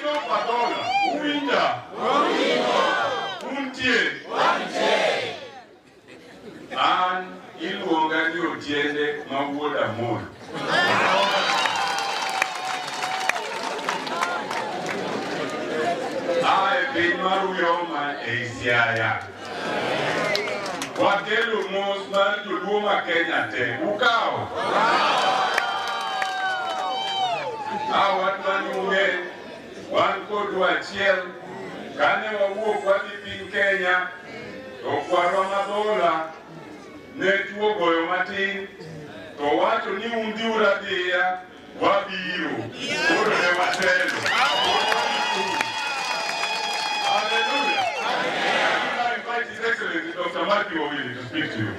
Owino Padola, Uwinja, Untie, An iluonga ni Otiende ma wuod Amor. Ae piny mar Uyoma ei Siaya. Wakelo mos mar joluo ma Kenya te. Ukawo? Wan manyuge, wan kodwa achiel, kane wawuok wadhi piny Kenya, to kwarwa Madola ne tuo goyo matin, to wacho ni undhiura dhiya, wabiro, koro ne watelo. Hallelujah. I invite His Excellency Dr. Matthew Owili to speak to you.